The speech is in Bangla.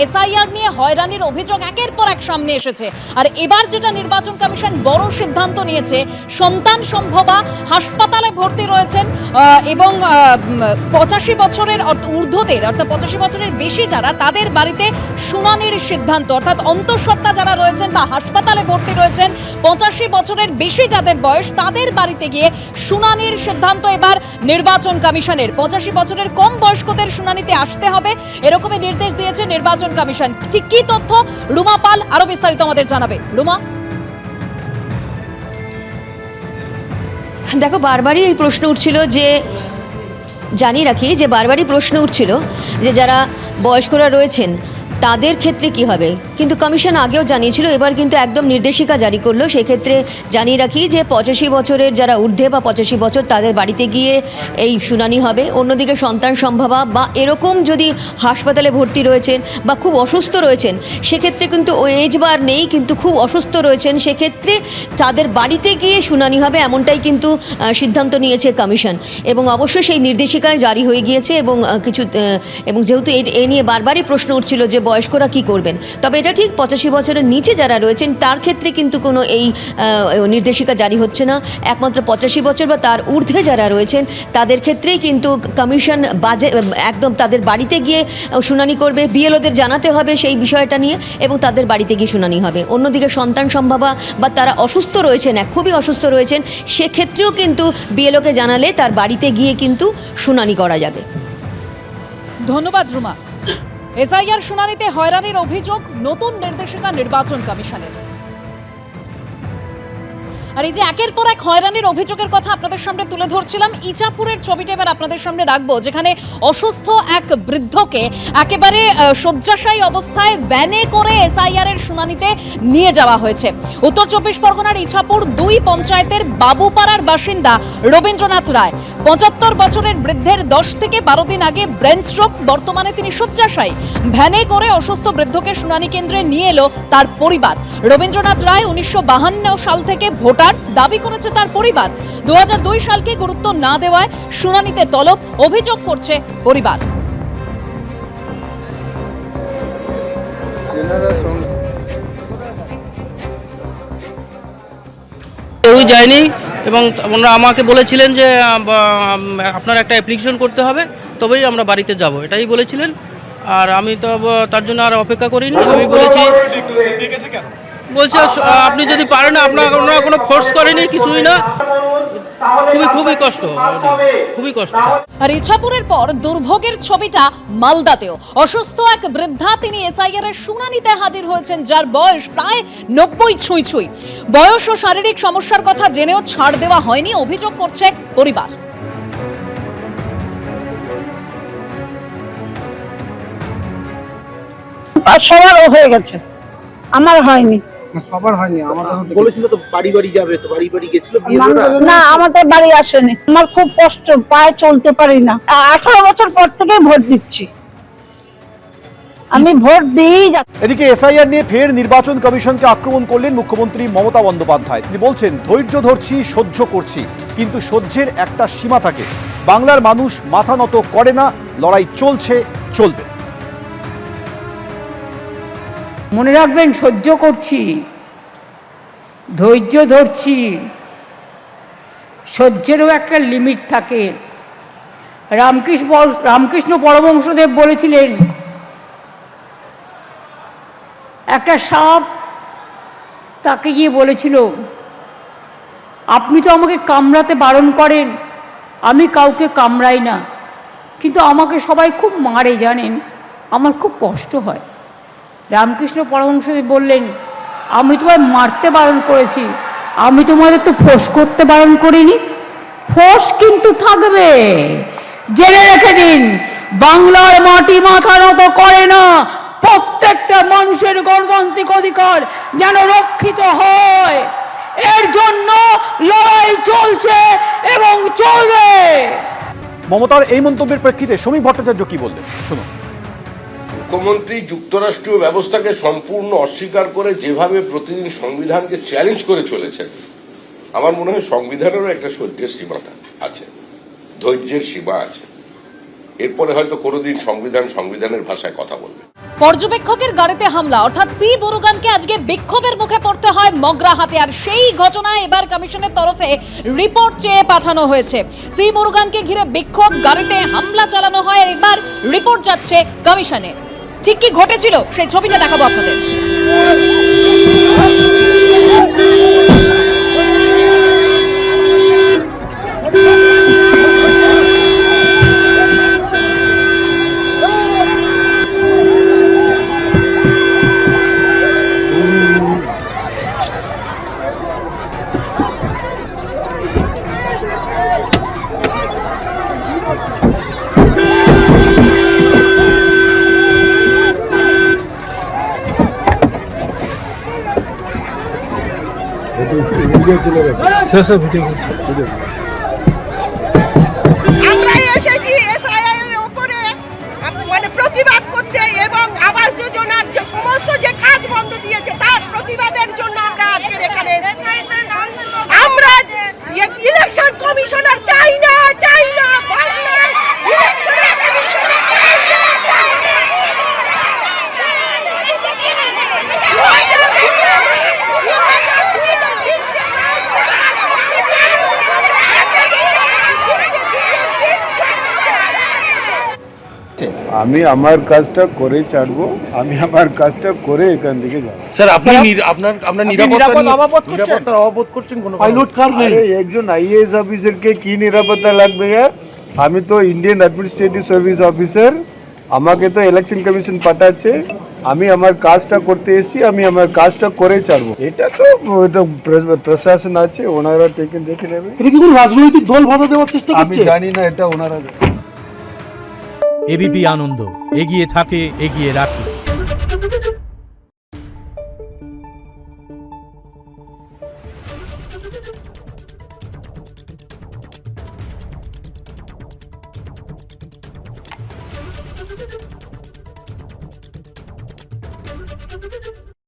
এসআইআর নিয়ে হয়রানির অভিযোগ একের পর এক সামনে এসেছে। আর এবার যেটা নির্বাচন কমিশন বড় সিদ্ধান্ত নিয়েছে, সন্তান সম্ভবা হাসপাতালে ভর্তি রয়েছেন এবং 85 বছরের ঊর্ধ্বদের অর্থাৎ 85 বছরের বেশি যারা, তাদের বাড়িতে শুনানির সিদ্ধান্ত, অর্থাৎ অন্তঃসত্ত্বা যারা রয়েছেন বা হাসপাতালে ভর্তি রয়েছেন 85 বছরের বেশি যাদের বয়স, তাদের বাড়িতে গিয়ে শুনানির সিদ্ধান্ত এবার নির্বাচন কমিশনের। 85 বছরের কম বয়স্কদের শুনানিতে আসতে হবে, এরকমই নির্দেশ দিয়েছে নির্বাচন কমিশন। ঠিক কি তথ্য, রুমা পাল আরো বিস্তারিত আমাদের জানাবে। রুমা, দেখো, বারবারই এই প্রশ্ন উঠছিল যে, জানিয়ে রাখি যে বারবারই প্রশ্ন উঠছিল যে যারা বয়স্করা রয়েছেন তাদের ক্ষেত্রে কি হবে, কিন্তু কমিশন আগেও জানিয়েছিল, এবার কিন্তু একদম নির্দেশিকা জারি করলো। সেক্ষেত্রে জানিয়ে রাখি যে 85 বছরের যারা ঊর্ধ্বে বা 85 বছর তাদের বাড়িতে গিয়ে এই শুনানি হবে। অন্যদিকে সন্তান সম্ভবা বা এরকম যদি হাসপাতালে ভর্তি রয়েছেন বা খুব অসুস্থ রয়েছেন, সেক্ষেত্রে কিন্তু ওই এজ বার নেই, কিন্তু খুব অসুস্থ রয়েছেন, সেক্ষেত্রে তাদের বাড়িতে গিয়ে শুনানি হবে, এমনটাই কিন্তু সিদ্ধান্ত নিয়েছে কমিশন। এবং অবশ্যই সেই নির্দেশিকায় জারি হয়ে গিয়েছে এবং এবং যেহেতু এ নিয়ে বারবারই প্রশ্ন উঠছিল যে বয়স্করা কি করবেন, তবে এটা ঠিক 85 বছরের নিচে যারা রয়েছেন তার ক্ষেত্রে কিন্তু কোনো এই নির্দেশিকা জারি হচ্ছে না। একমাত্র 85 বছর বা তার ঊর্ধ্বে যারা রয়েছেন তাদের ক্ষেত্রেই কিন্তু কমিশন একদম তাদের বাড়িতে গিয়ে শুনানি করবে। বিএলওদের জানাতে হবে সেই বিষয়টা নিয়ে এবং তাদের বাড়িতে গিয়ে শুনানি হবে। অন্যদিকে সন্তান সম্ভবা বা তারা অসুস্থ রয়েছেন, খুবই অসুস্থ রয়েছেন, সেক্ষেত্রেও কিন্তু বিএলওকে জানালে তার বাড়িতে গিয়ে কিন্তু শুনানি করা যাবে। ধন্যবাদ রুমা। এসআইআর শুনানিতে হয়রানির অভিযোগ, নতুন নির্দেশিকা নির্বাচন কমিশনের। আর এই যে একের পর এক হয়রানির অভিযোগের কথা আপনাদের সামনে তুলে ধরছিলাম, ইচাপুরের ছবিটা এবার আপনাদের সামনে রাখবো, যেখানে অসুস্থ এক বৃদ্ধকে একেবারে শয্যাশায়ী অবস্থায় ভ্যানে করে এসআইআর এর শুনানিতে নিয়ে যাওয়া হয়েছে। উত্তর 24 পরগনার ইছাপুর 2 পঞ্চায়েতের বাবুপাড়ার বাসিন্দা রবীন্দ্রনাথ রায়, 75 বছরের বৃদ্ধের 10 থেকে 12 দিন আগে ব্রেন স্ট্রোক, বর্তমানে তিনি শয্যাশায়ী। ভ্যানে করে অসুস্থ বৃদ্ধকে শুনানি কেন্দ্রে নিয়ে এলো তার পরিবার। রবীন্দ্রনাথ রায় 1952 সাল থেকে ভোটার দাবি করেছে তার পরিবার। 2002 সালকে গুরুত্ব না দেওয়ায় শুনানিতে তলব, অভিযোগ করছে পরিবার। কেউই যায়নি এবং ওনারা আমাকে বলেছিলেন যে আপনার একটা অ্যাপ্লিকেশন করতে হবে, তবেই আমরা বাড়িতে যাব, এটাই বলেছিলেন। আর আমি তো তার জন্য আর অপেক্ষা করিনি। আমি বলেছি, বলছে আপনি যদি পারেন, ওনারা কোনো ফোর্স করেনি, কিছুই না। খুবই কষ্ট, খুবই কষ্ট। আর ইছাপুরের পর দুর্ভোগের ছবিটা মালদাতেও। অসুস্থ এক বৃদ্ধা, তিনি এসআইআর এর শুনানিতে হাজির হয়েছেন, যার বয়স প্রায় 90 ছুঁই। বয়স ও শারীরিক সমস্যার কথা জেনেও ছাড় দেওয়া হয়নি, অভিযোগ করছে পরিবার। সবার হয়ে গেছে, আমার হয়নি। সবার হয়নি, আমাদের বলেছিল তো বাড়ি যাবে, তো বাড়ি গেছিল না, আমাদের বাড়ি আসেনি। আমার খুব কষ্ট, পায়ে চলতে পারি না। 18 বছর পর থেকে ভোট দিচ্ছি, আমি ভোট দিই যাচ্ছি। এদিকে এসআইআর নিয়ে ফের নির্বাচন কমিশনকে আক্রমণ করলেন মুখ্যমন্ত্রী মমতা বন্দ্যোপাধ্যায়। তিনি বলছেন, ধৈর্য ধরছি, সহ্য করছি, কিন্তু সহ্যের একটা সীমা থাকে। বাংলার মানুষ মাথা নত করে না, লড়াই চলছে, চলবে। মনে রাখবেন, সহ্য করছি, ধৈর্য ধরছি, সহ্যেরও একটা লিমিট থাকে। রামকৃষ্ণ পরমহংসদেব বলেছিলেন, একটা সাপ তাকে গিয়ে বলেছিল, আপনি তো আমাকে কামড়াতে বারণ করেন, আমি কাউকে কামড়াই না, কিন্তু আমাকে সবাই খুব মারে জানেন, আমার খুব কষ্ট হয়। রামকৃষ্ণ পরমহংসদেব বললেন, আমি তোমায় মারতে বারণ করেছি, আমি তোমাদের তো ফোঁস করতে বারণ করিনি। ফোঁস কিন্তু থাকবে, জেনে রেখে দিন। বাংলার মাটি মাথা নত করে না। প্রত্যেকটা মানুষের গণতান্ত্রিক অধিকার যেন রক্ষিত হয়, এর জন্য লড়াই চলছে এবং চলবে। মমতার এই মন্তব্যের প্রেক্ষিতে সমীপ ভট্টাচার্য কি বললেন, শুনুন। মুখ্যমন্ত্রী যুক্তরাষ্ট্রীয় ব্যবস্থাকে সম্পূর্ণ অস্বীকার করে যেভাবে প্রতিদিন সংবিধানকে চ্যালেঞ্জ করে চলেছেন, আমার মনে হয় সংবিধানেরও একটা সহ্যের সীমা আছে, ধৈর্যের সীমা আছে। এরপরে হয়তো কোনোদিন সংবিধানের ভাষায় কথা বলবে। পর্যবেক্ষকের গাড়িতে হামলা অর্থাৎ সি বরুগানকে আজকে বিক্ষোভের মুখে পড়তে হয় মগরাহাটে, আর সেই ঘটনায় এবার কমিশনের তরফে রিপোর্ট চেয়ে পাঠানো হয়েছে। সি বরুগানকে ঘিরে বিক্ষোভ, গাড়িতে হামলা চালানো হয়, আর এবার রিপোর্ট যাচ্ছে কমিশনে। ঠিক কি ঘটেছিল সেই ছবিটা দেখাবো আপনাদের। আমরা এসেছি এসআইআর এর উপরে মানে প্রতিবাদ করতে, এবং আবাস যোজনার যে সমস্ত যে কাজ বন্ধ দিয়েছে তার প্রতিবাদের জন্য আমরা আজকে এখানে এসেছি। আমরা ইলেকশন কমিশনার চাই না, চাই না বাংলায় ইলেকশন কমিশনার চাই না, চাই না। আমি আমার কাজটা করে ছাড়বো, আমি আমার কাজটা করে এখান থেকে যাবো। স্যার আপনি আপনার নিরাপত্তার অভাব করছেন কোনো পাইলট কার নেই? আরে একজন আইএএস অফিসারকে কি নিরাপত্তা লাগবে? আমি তো ইন্ডিয়ান অ্যাডমিনিস্ট্রেটিভ সার্ভিস অফিসার, আমাকে তো ইলেকশন কমিশন পাঠাচ্ছে, আমি আমার কাজটা করতে এসেছি, আমি আমার কাজটা করে ছাড়বো। এটা তো প্রশাসন আছে, ওনারা দেখে নেবে। এটা কি কোনো রাজনৈতিক দল বাধা দেওয়ার চেষ্টা আমি জানি না, এটা ওনারা। এবিপি আনন্দ, এগিয়ে থাকে, এগিয়ে রাখে।